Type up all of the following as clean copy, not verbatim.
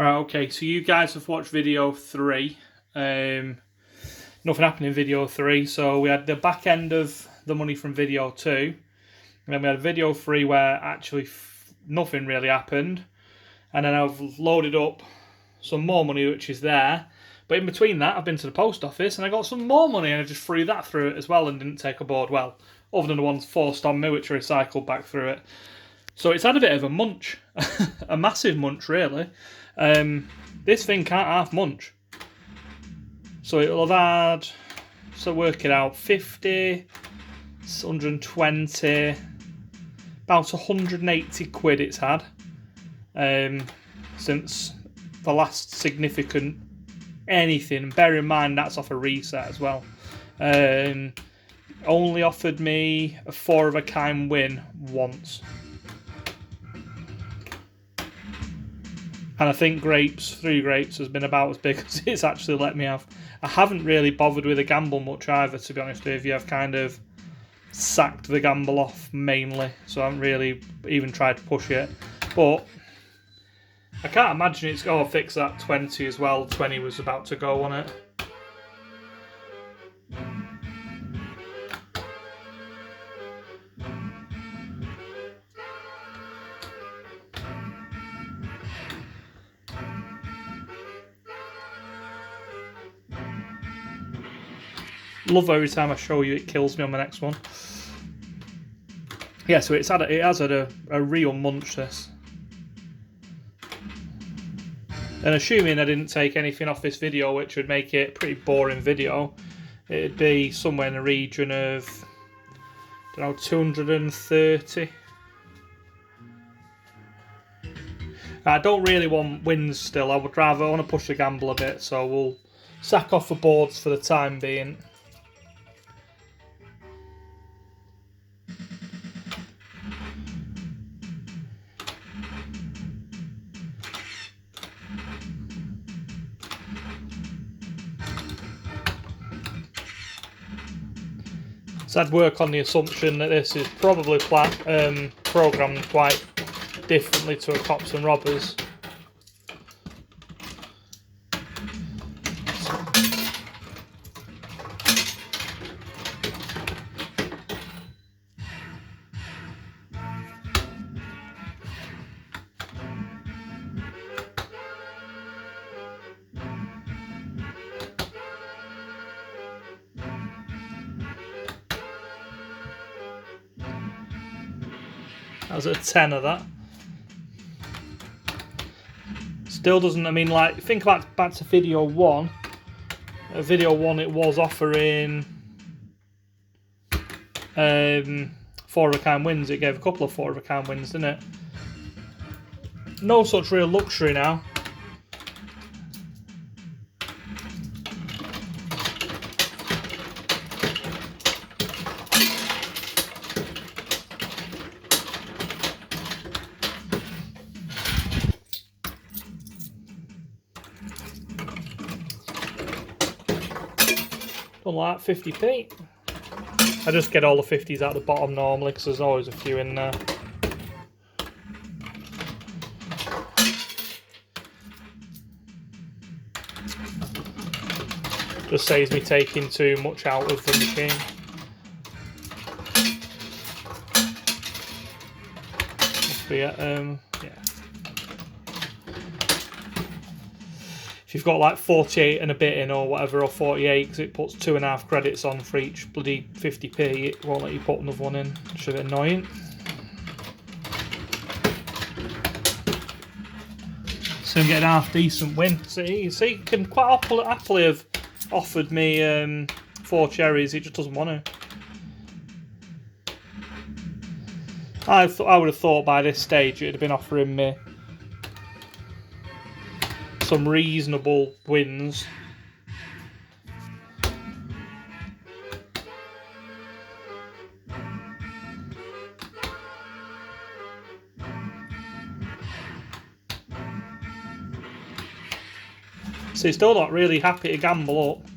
Alright, okay, so you guys have watched video 3. Nothing happened in video 3, so we had the back end of the money from video 2, and then we had video 3 where actually nothing really happened, and then I've loaded up some more money which is there, but in between that I've been to the post office and I got some more money and I just threw that through it as well and didn't take a board, well, other than the ones forced on me which are recycled back through it. So it's had a bit of a munch, a massive munch really. This thing can't half munch. So it'll have had, so work it out, 50, 120, about 180 quid it's had since the last significant anything. Bear in mind that's off a reset as well. Only offered me a 4 of a kind win once. And I think three grapes has been about as big as it's actually let me have. I haven't really bothered with a gamble much either, to be honest with you. I've kind of sacked the gamble off mainly, so I haven't really even tried to push it. But I can't imagine it's going to fix that 20 as well. 20 was about to go on it. Love every time I show you it kills me on the next one. Yeah, so it has had a real munch, this. And assuming I didn't take anything off this video which would make it a pretty boring video, it'd be somewhere in the region of, I don't know, 230. I don't really want wins still. I want to push the gamble a bit, so we'll sack off the boards for the time being. So I'd work on the assumption that this is probably programmed quite differently to a Cops and Robbers. That was a 10 of that. Still doesn't, I mean, like, think about back to video 1. Video 1 it was offering 4 of a kind wins. It gave a couple of 4 of a kind wins, didn't it? No such real luxury now. Don't like 50p. I just get all the 50s out the bottom normally because there's always a few in there. Just saves me taking too much out of the machine. Must be yeah. If you've got like 48 and a bit in or whatever, or 48, because it puts 2.5 credits on for each bloody 50p, it won't let you put another one in, which is annoying. So I'm getting a half decent win. See, you can quite happily have offered me 4 cherries, it just doesn't want to. I would have thought by this stage it'd have been offering me some reasonable wins. So he's still not really happy to gamble up.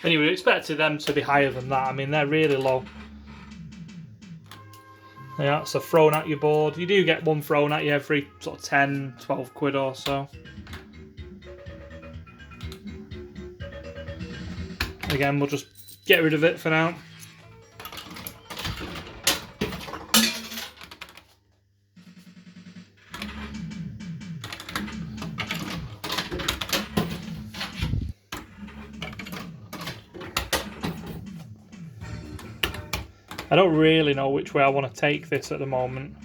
Anyway, we expected them to be higher than that. I mean, they're really low. Yeah, so thrown at your board. You do get one thrown at you every sort of 10, 12 quid or so. Again, we'll just get rid of it for now. I don't really know which way I want to take this at the moment.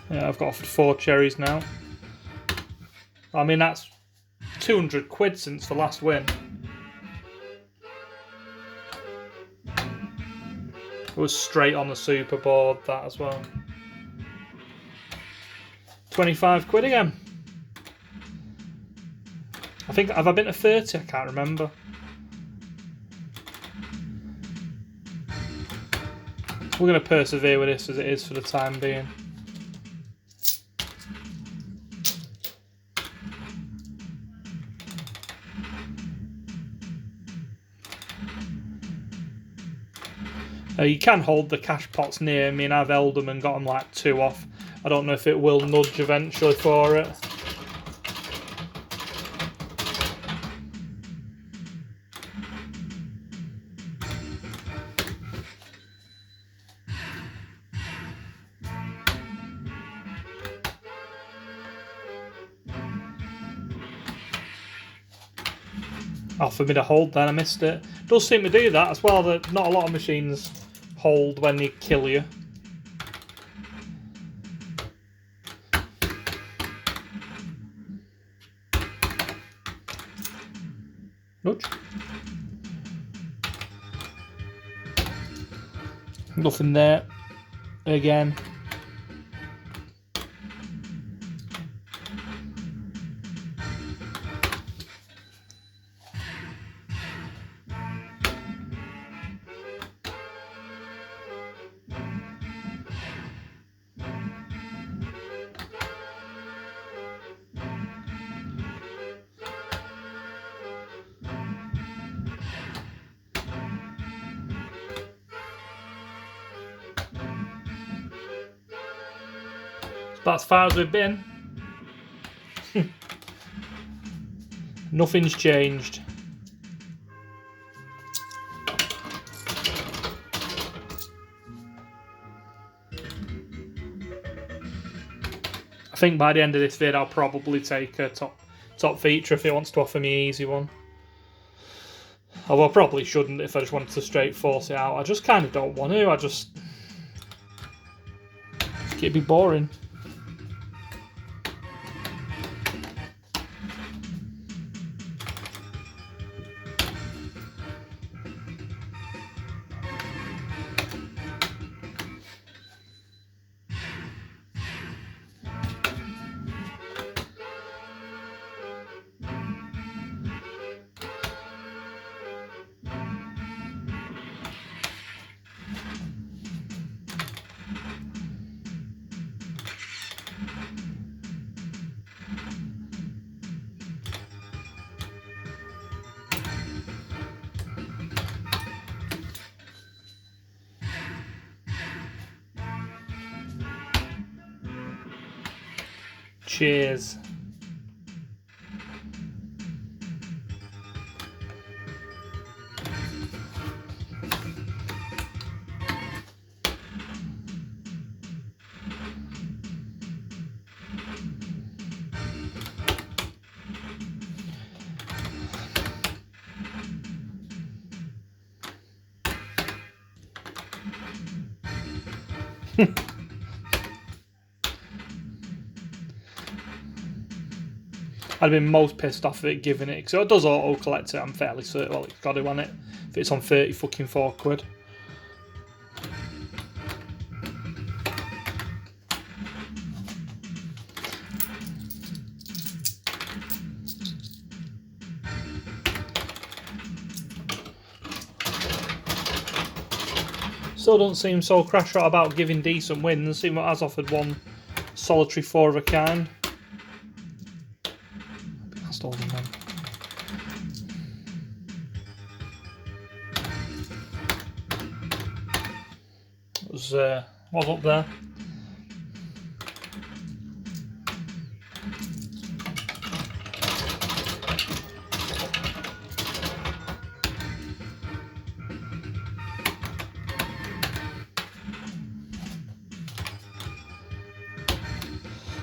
Yeah, I've got offered 4 cherries now. I mean, that's 200 quid since the last win. It was straight on the super board, that as well. 25 quid again. I think, have I been to 30? I can't remember. We're going to persevere with this as it is for the time being. You can hold the cash pots near me, and I've held them and got them like 2 off. I don't know if it will nudge eventually for it. Oh, for me to hold then, I missed it. Does seem to do that as well, that not a lot of machines hold when they kill you. Nudge. Nothing there. Again. About as far as we've been. Nothing's changed. I think by the end of this vid I'll probably take a top feature if it wants to offer me an easy one. Although I probably shouldn't if I just wanted to straight force it out. I just kind of don't want to. It'd be boring. Cheers. I'd been most pissed off at it giving it, because it does auto collect it, I'm fairly certain. Well, it's got to on it if it's on 30 fucking 4 quid. Still don't seem so crash out about giving decent wins. Even has offered one solitary 4 of a kind. That's all of them. Was up there.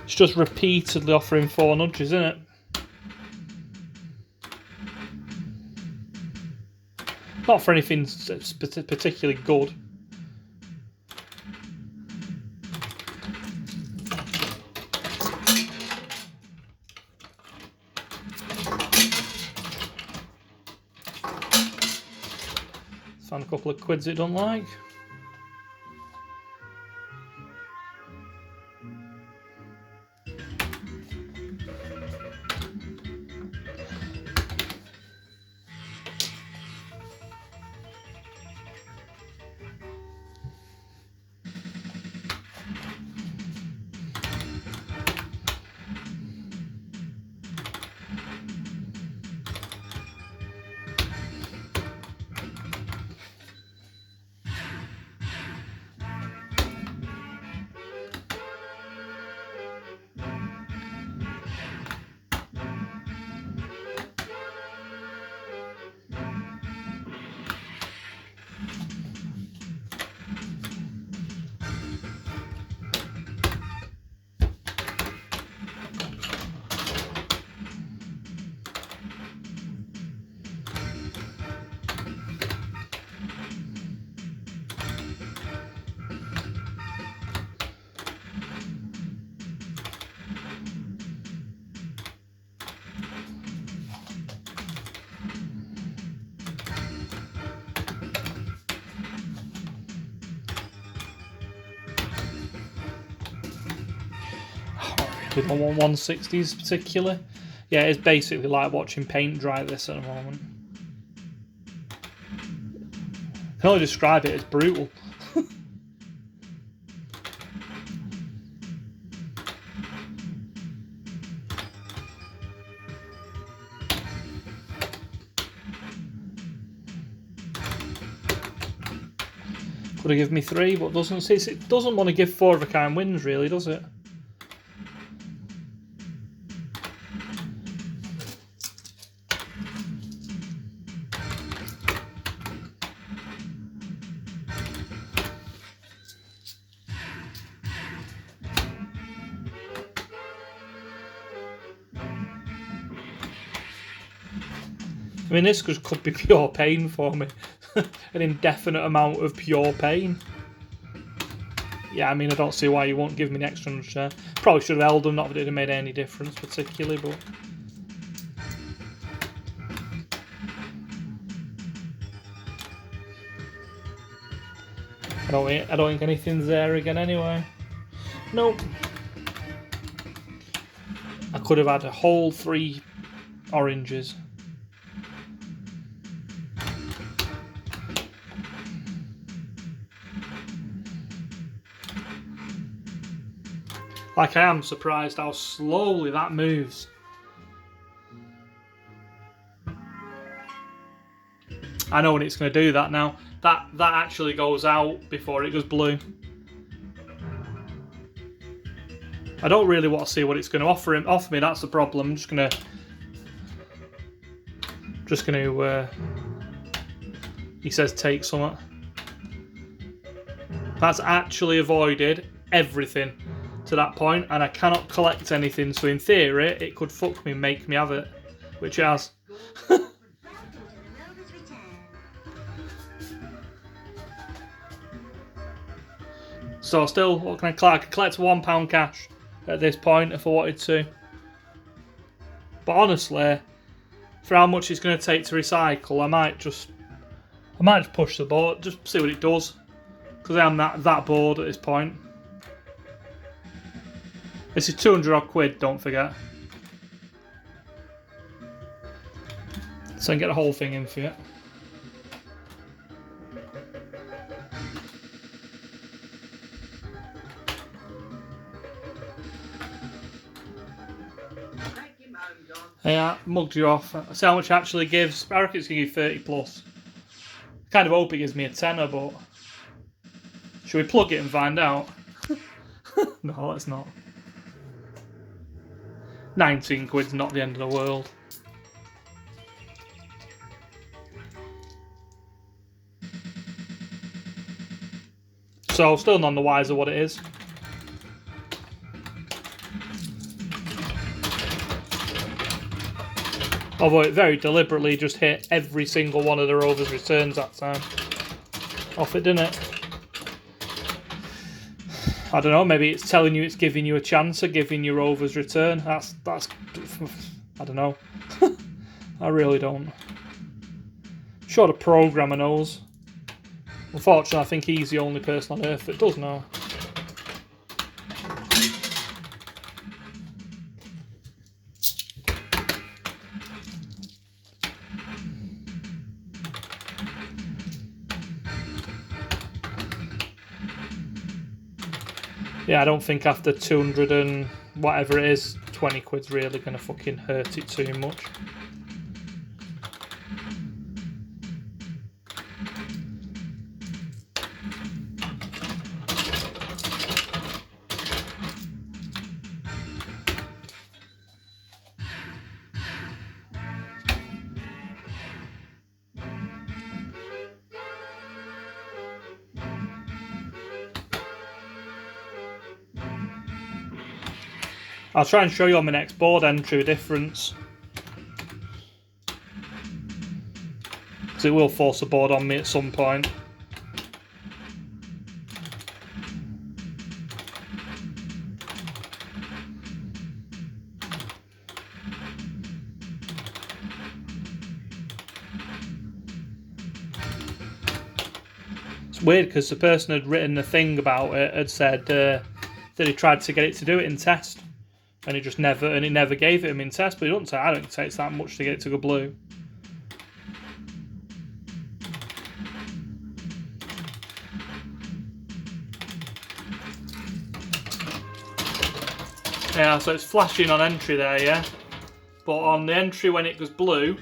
It's just repeatedly offering 4 nudges, isn't it? Not for anything particularly good. Found a couple of quids it don't like. We don't want 160s particularly. Yeah, it's basically like watching paint dry this at the moment. I can only describe it as brutal. Could have given me 3, but doesn't. It doesn't want to give 4 of a kind wins, really, does it? I mean, this could be pure pain for me. An indefinite amount of pure pain. Yeah, I mean, I don't see why you won't give me the extra 100 share. Probably should have held them, not that it would have made any difference particularly, but... I don't think anything's there again anyway. Nope. I could have had a whole 3 oranges. Like, I am surprised how slowly that moves. I know when it's going to do that now. That actually goes out before it goes blue. I don't really want to see what it's going to offer me. That's the problem. I'm just going to. He says take something. That's actually avoided everything to that point, and I cannot collect anything. So in theory, it could fuck me and make me have it, which it has. So still, what can I collect? I could collect £1 cash at this point if I wanted to. But honestly, for how much it's going to take to recycle, I might just push the board, just see what it does, because I am that bored at this point. This is 200 odd quid, don't forget. So I can get the whole thing in for you. Yeah, mugged you off. See how much it actually gives. I reckon it's going to give 30 plus. Kind of hope it gives me a tenner, but should we plug it and find out? No, let's not. 19 quid's not the end of the world. So, still none the wiser what it is. Although it very deliberately just hit every single one of the Rovers Returns that time. Off it, didn't it? I don't know, maybe it's telling you it's giving you a chance of giving your Rovers Return. That's I don't know. I really don't. I'm sure the programmer knows. Unfortunately, I think he's the only person on earth that does know. Yeah, I don't think after 200 and whatever it is, 20 quid's really going to fucking hurt it too much. I'll try and show you on my next board entry a difference. Because it will force a board on me at some point. It's weird because the person had written the thing about it had said that he tried to get it to do it in test. And it never gave it him in test, but I don't think it takes that much to get it to go blue. Yeah, so it's flashing on entry there, yeah? But on the entry when it goes blue,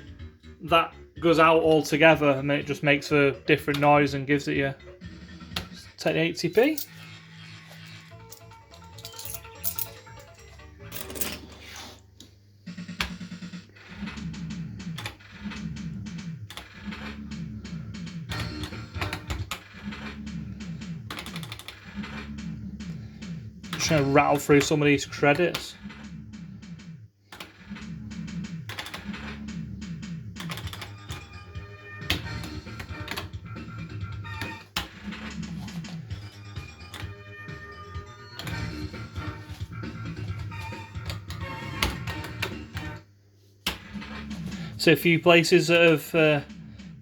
that goes out altogether and it just makes a different noise and gives it you 1080p. Just trying to rattle through some of these credits. So a few places that have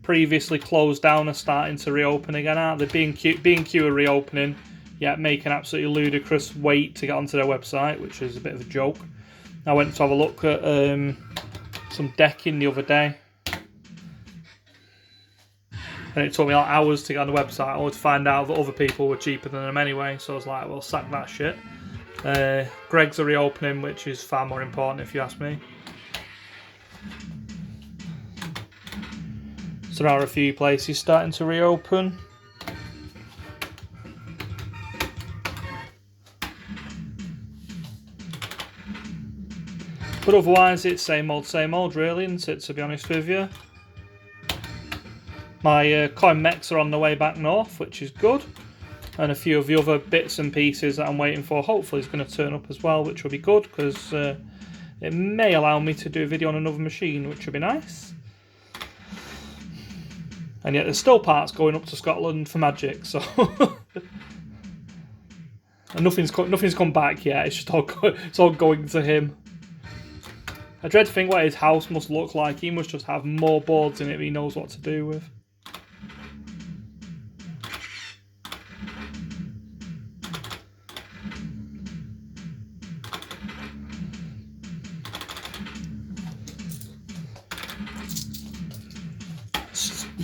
previously closed down are starting to reopen again, aren't they? B&Q are reopening, yet making absolutely ludicrous wait to get onto their website, which is a bit of a joke. I went to have a look at some decking the other day, and it took me like hours to get on the website, only to find out that other people were cheaper than them anyway, so I was like, well, sack that shit. Greg's are reopening, which is far more important if you ask me. So there are a few places starting to reopen. But otherwise it's same old really, isn't it, to be honest with you. My coin mechs are on the way back north, which is good. And a few of the other bits and pieces that I'm waiting for hopefully is going to turn up as well, which will be good, because it may allow me to do a video on another machine, which will be nice. And yet there's still parts going up to Scotland for Magic, so and nothing's come back yet. It's just all going to him. I dread to think what his house must look like. He must just have more boards in it than he knows what to do with.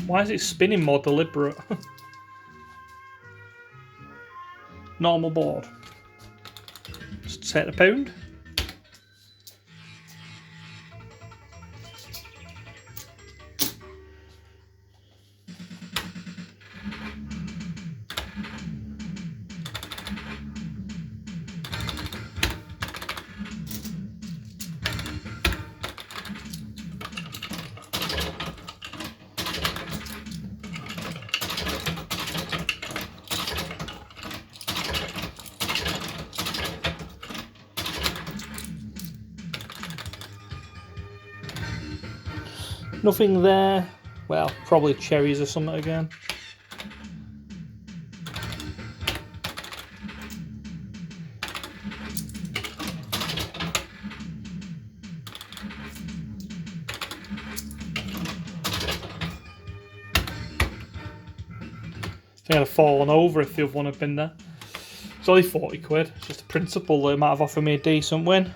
Why is it spinning more deliberate? Normal board. Just set a pound. Nothing there. Well, probably cherries or something again. I think I'd have fallen over if the other one had been there. It's only 40 quid. It's just a principle that might have offered me a decent win.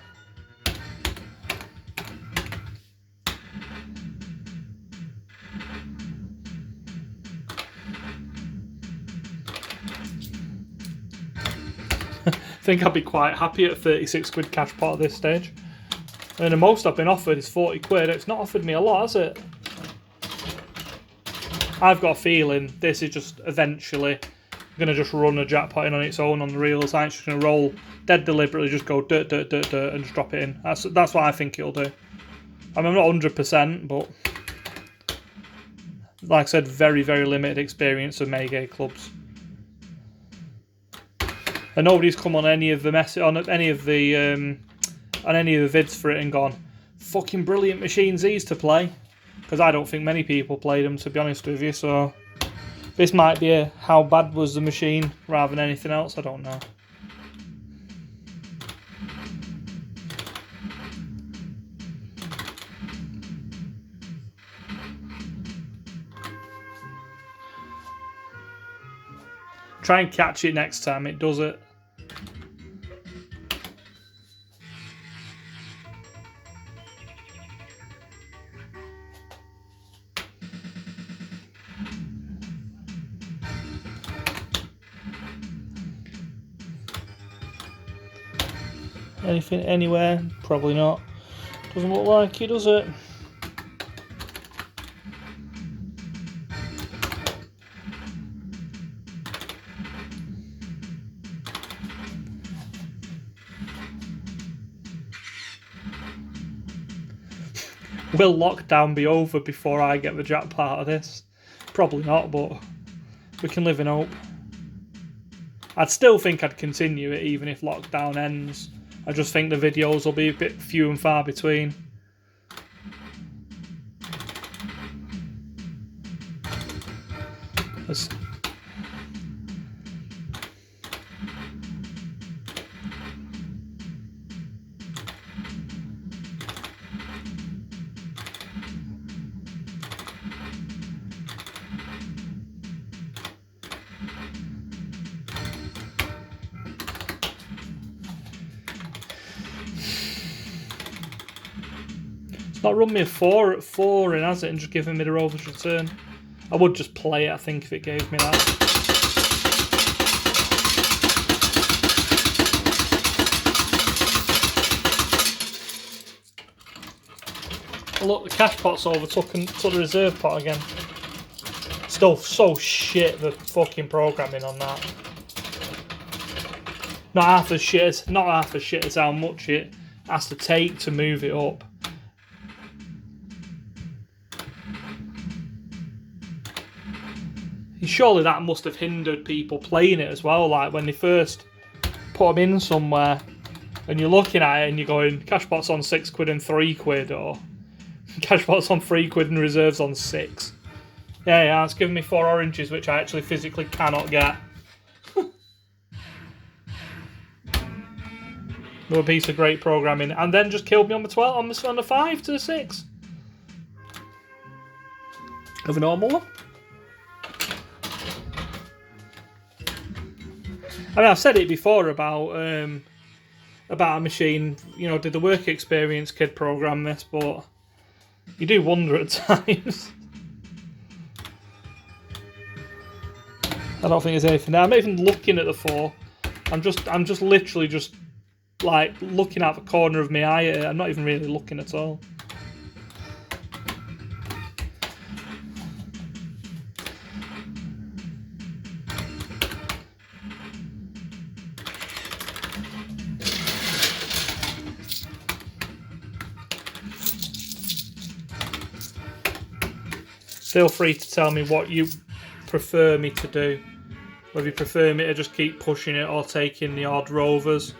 I think I'd be quite happy at 36 quid cash pot at this stage. And the most I've been offered is 40 quid. It's not offered me a lot, has it? I've got a feeling this is just eventually going to just run a jackpot in on its own on the reels. I'm just going to roll dead deliberately, just go dirt, dirt, dirt, dirt, and just drop it in. That's what I think it'll do. I mean, I'm not 100%, but like I said, very, very limited experience of May clubs. And nobody's come on any of the vids for it and gone, fucking brilliant machines these to play. Because I don't think many people played them, to be honest with you, so this might be a how bad was the machine rather than anything else, I don't know. Try and catch it next time it does it. Anything anywhere? Probably not. Doesn't look like it, does it? Will lockdown be over before I get the jackpot out of this? Probably not, but we can live in hope. I'd still think I'd continue it even if lockdown ends. I just think the videos will be a bit few and far between. It's not run me a 4 at 4 in, has it, and just given me the Rovers Return. I would just play it, I think, if it gave me that. Oh, look, the cash pot's overtook the reserve pot again. Still so shit, the fucking programming on that. Not half as shit as how much it has to take to move it up. Surely that must have hindered people playing it as well, like when they first put them in somewhere and you're looking at it and you're going, cashpot's on 6 quid and 3 quid, or cashpot's on 3 quid and reserves on 6. Yeah, it's given me 4 oranges, which I actually physically cannot get. Another piece of great programming, and then just killed me on the 12, on the 5 to the 6. Have a normal one. I mean, I've said it before about a machine. You know, did the work experience kid program this? But you do wonder at times. I don't think there's anything there. I'm not even looking at the 4. I'm just literally just like looking out the corner of my eye at it. I'm not even really looking at all. Feel free to tell me what you prefer me to do. Whether you prefer me to just keep pushing it or taking the odd Rovers.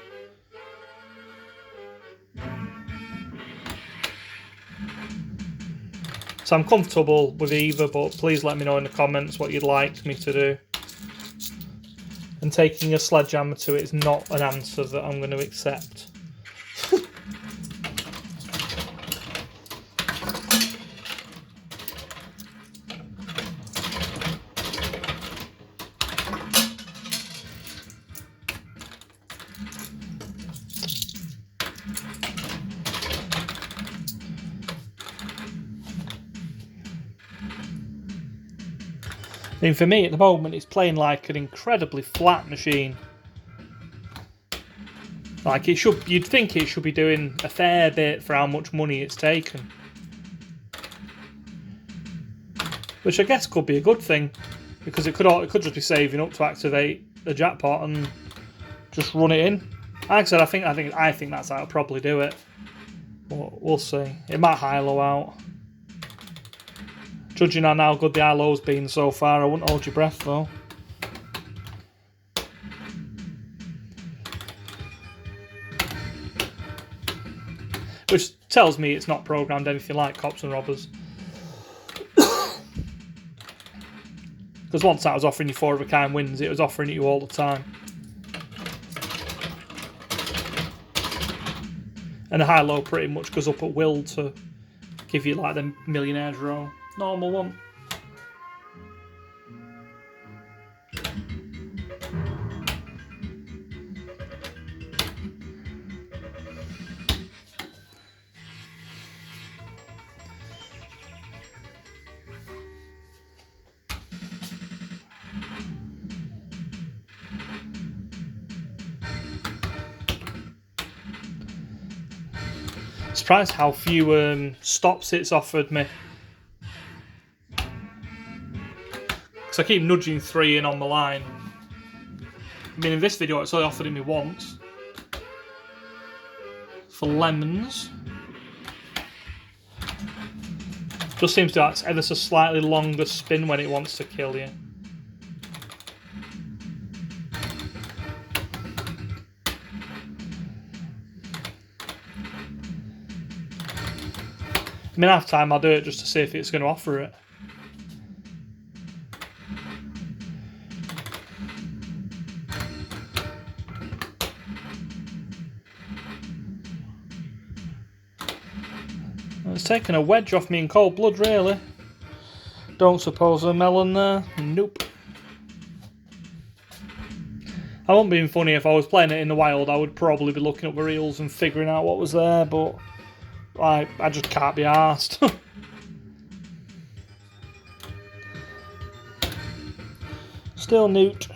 So I'm comfortable with either, but please let me know in the comments what you'd like me to do. And taking a sledgehammer to it is not an answer that I'm going to accept. I mean, for me at the moment, it's playing like an incredibly flat machine. Like it should, you'd think it should be doing a fair bit for how much money it's taken. Which I guess could be a good thing, because it could just be saving up to activate the jackpot and just run it in. Like I said, I think that's how I'll probably do it. But we'll see. It might high-low out. Judging on how good the high-low's been so far, I wouldn't hold your breath though. Which tells me it's not programmed anything like Cops and Robbers. Because once that was offering you 4 of a kind wins, it was offering it you all the time. And the high-low pretty much goes up at will to give you like the millionaire's row. Normal one. Surprised how few stops it's offered me. Because I keep nudging 3 in on the line. I mean, in this video it's only offered me once. For lemons. Just seems to have ever so slightly longer spin when it wants to kill you. I mean, half time I'll do it just to see if it's going to offer it. It's taken a wedge off me in cold blood, really. Don't suppose a melon there? Nope. I wouldn't be funny if I was playing it in the wild. I would probably be looking up the reels and figuring out what was there, but I just can't be arsed. Still newt.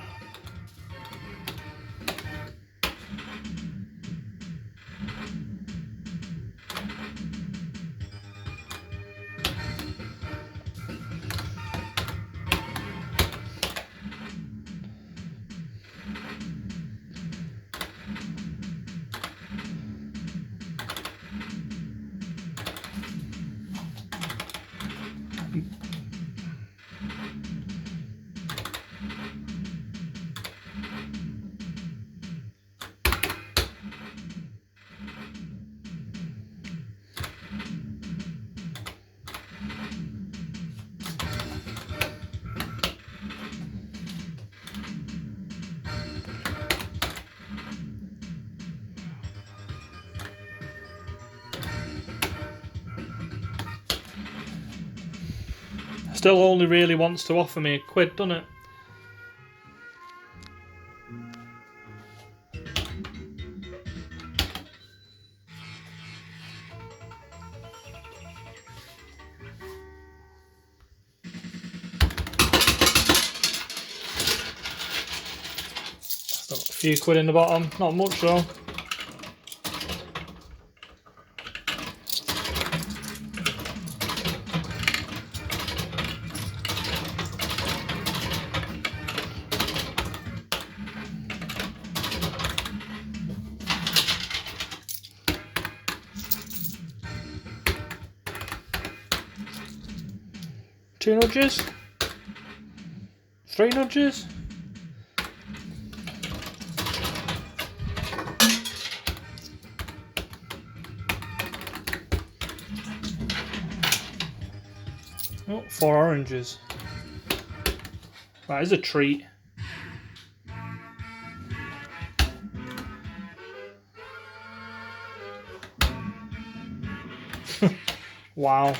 Still only really wants to offer me £1, doesn't it? Still got a few quid in the bottom, not much though. Two nudges? 3 nudges? Oh, 4 oranges. That is a treat. Wow.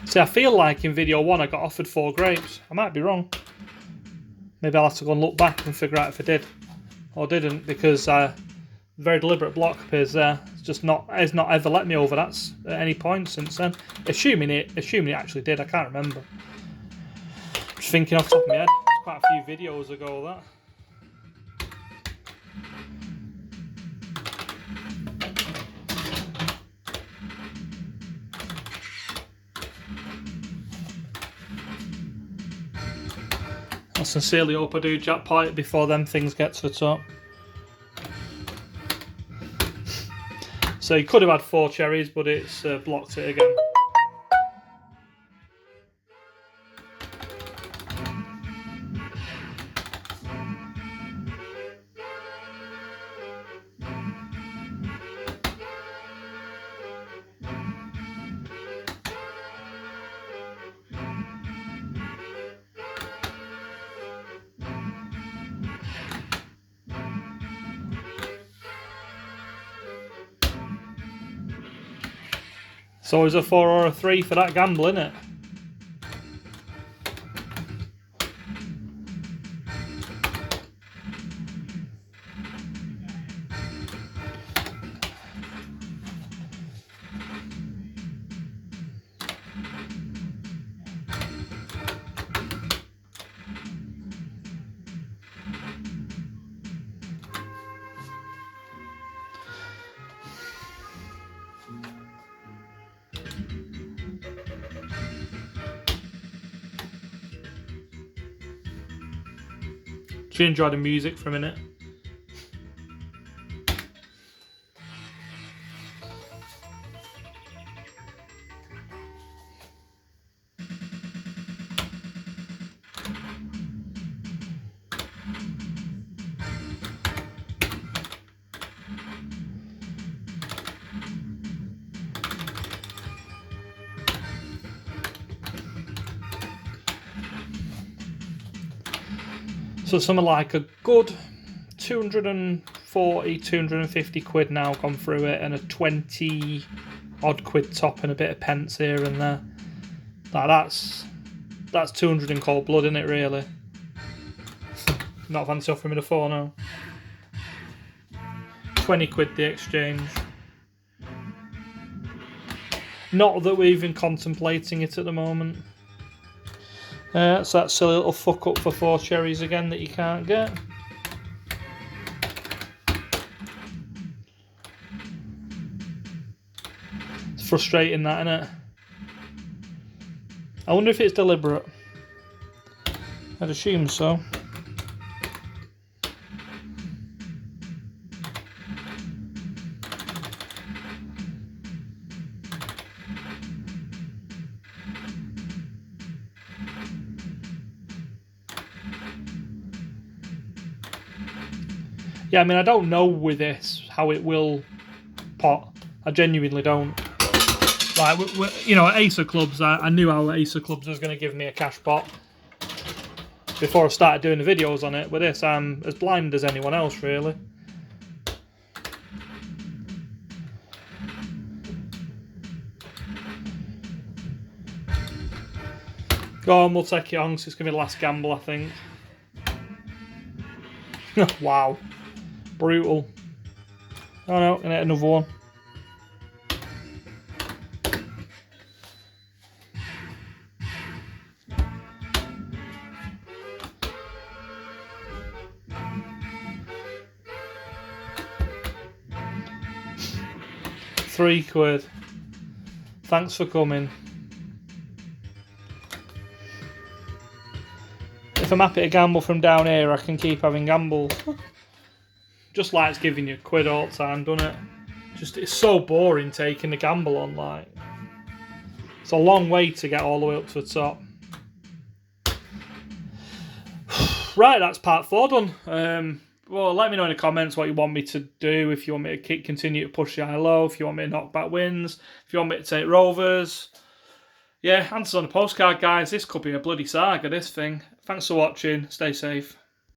See, I feel like in video 1 I got offered 4 grapes. I might be wrong. Maybe I'll have to go and look back and figure out if I did or didn't, because very deliberate block appears there. It's just has not ever let me over that at any point since then. Assuming it actually did, I can't remember. Just thinking off the top of my head, it's quite a few videos ago that. I sincerely hope I do jackpot before them things get to the top. So you could have had 4 cherries, but it's blocked it again. So is a 4 or a 3 for that gamble, innit? Do you enjoy the music for a minute? So something like a good 240, 250 quid now gone through it, and a 20 odd quid top and a bit of pence here and there. That's 200 in cold blood, isn't it, really? Not fancy offering me the 4 now. 20 quid the exchange. Not that we're even contemplating it at the moment. So that's a silly little fuck up for 4 cherries again that you can't get. It's frustrating that, isn't it? I wonder if it's deliberate. I'd assume so. Yeah, I mean, I don't know with this how it will pot. I genuinely don't. Like, you know, at Ace of Clubs, I knew how Ace of Clubs was going to give me a cash pot before I started doing the videos on it. With this, I'm as blind as anyone else, really. Go on, we'll take it on, because it's going to be the last gamble, I think. Wow. Brutal. Oh no, gonna hit another one. £3. Thanks for coming. If I'm happy to gamble from down here, I can keep having gambles. Just like it's giving you a quid all the time, doesn't it? Just, it's so boring taking the gamble on, like. It's a long way to get all the way up to the top. Right, that's part 4 done. Well, let me know in the comments what you want me to do. If you want me to continue to push the high low, if you want me to knock back wins, if you want me to take Rovers. Yeah, answers on the postcard, guys. This could be a bloody saga, this thing. Thanks for watching. Stay safe.